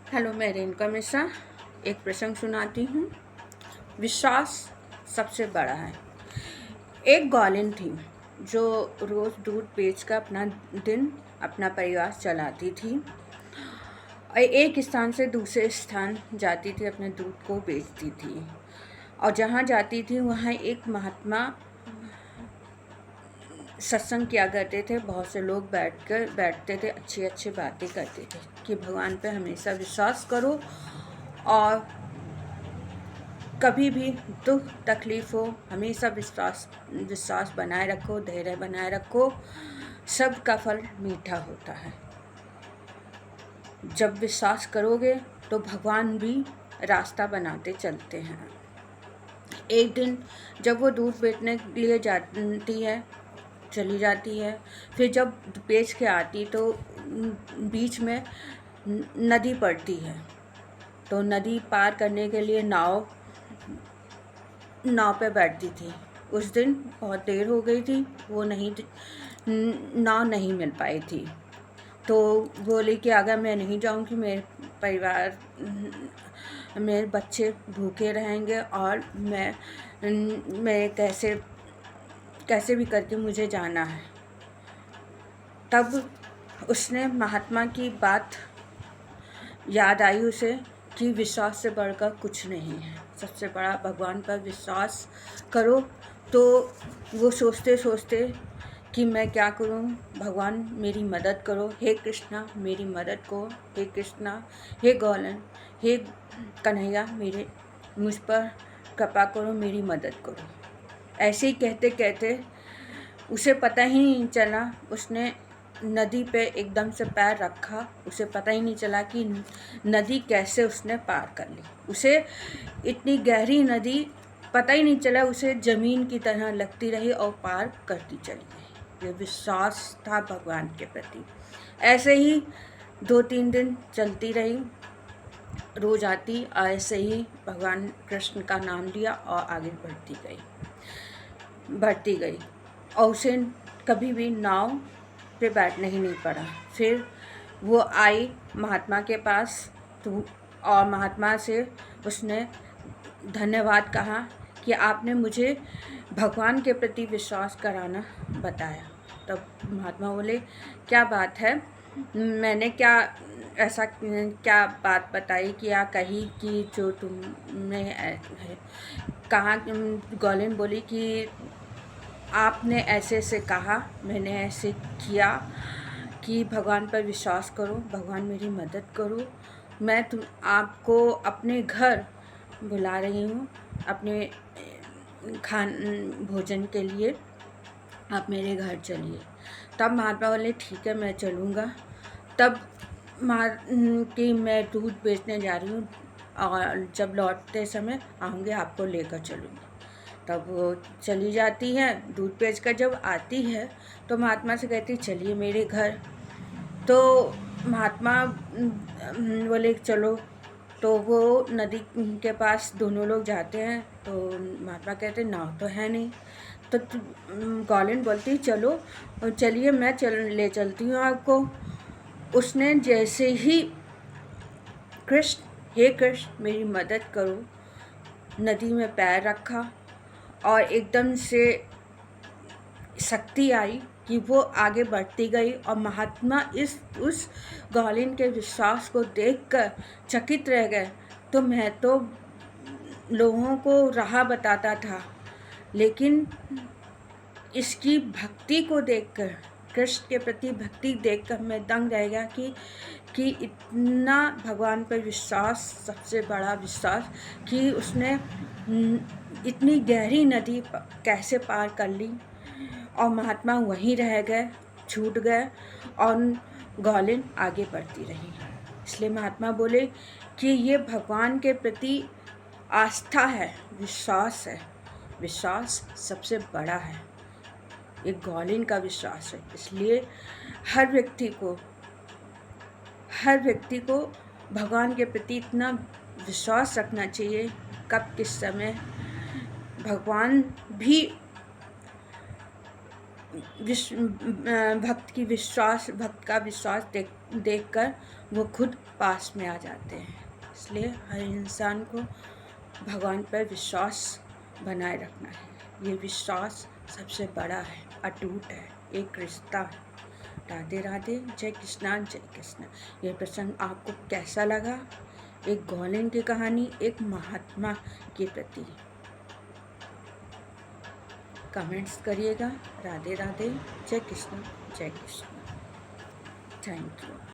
Hello, मैं रेणुका मिश्रा एक प्रसंग सुनाती हूँ। विश्वास सबसे बड़ा है। एक ग्वालिन थी जो रोज़ दूध बेचकर अपना परिवार चलाती थी और एक स्थान से दूसरे स्थान जाती थी, अपने दूध को बेचती थी। और जहाँ जाती थी वहाँ एक महात्मा सत्संग किया करते थे। बहुत से लोग बैठते थे, अच्छी अच्छी बातें करते थे कि भगवान पे हमेशा विश्वास करो और कभी भी दुख तकलीफ हो हमेशा विश्वास बनाए रखो, धैर्य बनाए रखो। सबका फल मीठा होता है। जब विश्वास करोगे तो भगवान भी रास्ता बनाते चलते हैं। एक दिन जब वो दूध बेचने के लिए चली जाती है, फिर जब बेच के आती तो बीच में नदी पड़ती है। तो नदी पार करने के लिए नाव पे बैठती थी। उस दिन बहुत देर हो गई थी, वो नाव नहीं मिल पाई थी। तो बोली कि अगर मैं नहीं जाऊंगी मेरे बच्चे भूखे रहेंगे और मैं कैसे भी करके मुझे जाना है। तब उसने महात्मा की बात याद आई उसे कि विश्वास से बढ़कर कुछ नहीं है। सबसे बड़ा भगवान पर विश्वास करो। तो वो सोचते कि मैं क्या करूं, भगवान मेरी मदद करो, हे कृष्णा मेरी मदद करो, हे कृष्णा, हे गौलन, हे कन्हैया मुझ पर कृपा करो, मेरी मदद करो। ऐसे ही कहते कहते उसे पता ही नहीं चला, उसने नदी पे एकदम से पैर रखा। उसे पता ही नहीं चला कि नदी कैसे उसने पार कर ली। उसे इतनी गहरी नदी पता ही नहीं चला, उसे ज़मीन की तरह लगती रही और पार करती चली गई। ये विश्वास था भगवान के प्रति। ऐसे ही 2-3 दिन चलती रही, रोज आती और ऐसे ही भगवान कृष्ण का नाम लिया और आगे बढ़ती गई और उसे कभी भी नाव पे बैठने ही नहीं पड़ा। फिर वो आई महात्मा के पास और महात्मा से उसने धन्यवाद कहा कि आपने मुझे भगवान के प्रति विश्वास कराना बताया। तब महात्मा बोले, क्या बात है, मैंने क्या बात बताई, क्या कही कि जो तुमने कहा। गौलिन बोली कि आपने ऐसे कहा, मैंने ऐसे किया कि भगवान पर विश्वास करो, भगवान मेरी मदद करो। मैं आपको अपने घर बुला रही हूँ, अपने भोजन के लिए आप मेरे घर चलिए। तब महात्मा बोले, ठीक है मैं चलूँगा। तब कि मैं दूध बेचने जा रही हूँ और जब लौटते समय आऊँगी आपको लेकर चलूँगी। तब वो चली जाती है। दूध बेचकर जब आती है तो महात्मा से कहती, चलिए मेरे घर। तो महात्मा बोले चलो। तो वो नदी के पास दोनों लोग जाते हैं। तो महात्मा कहते, नाव तो है नहीं। तो गौलिन बोलती, चलो चलिए मैं ले चलती हूँ आपको। उसने जैसे ही हे कृष्ण मेरी मदद करो, नदी में पैर रखा और एकदम से शक्ति आई कि वो आगे बढ़ती गई। और महात्मा उस गौलिन के विश्वास को देखकर चकित रह गए। तो मैं तो लोगों को राह बताता था, लेकिन इसकी भक्ति को देखकर, कृष्ण के प्रति भक्ति देखकर मैं दंग रह गया कि इतना भगवान पर विश्वास, सबसे बड़ा विश्वास, कि उसने इतनी गहरी नदी कैसे पार कर ली। और महात्मा वहीं रह गए, छूट गए और गौलिन आगे बढ़ती रही। इसलिए महात्मा बोले कि ये भगवान के प्रति आस्था है, विश्वास है। विश्वास सबसे बड़ा है, एक गौलिन का विश्वास है। इसलिए हर व्यक्ति को भगवान के प्रति इतना विश्वास रखना चाहिए, कब किस समय भगवान भी भक्त का विश्वास देखकर वो खुद पास में आ जाते हैं। इसलिए हर इंसान को भगवान पर विश्वास बनाए रखना है। ये विश्वास सबसे बड़ा है, अटूट है, एक रिश्ता है। राधे राधे, जय कृष्णा जय कृष्णा। ये प्रसंग आपको कैसा लगा? एक गौलेन की कहानी एक महात्मा के प्रति कमेंट्स करिएगा। राधे राधे, जय कृष्ण जय कृष्ण। Thank you.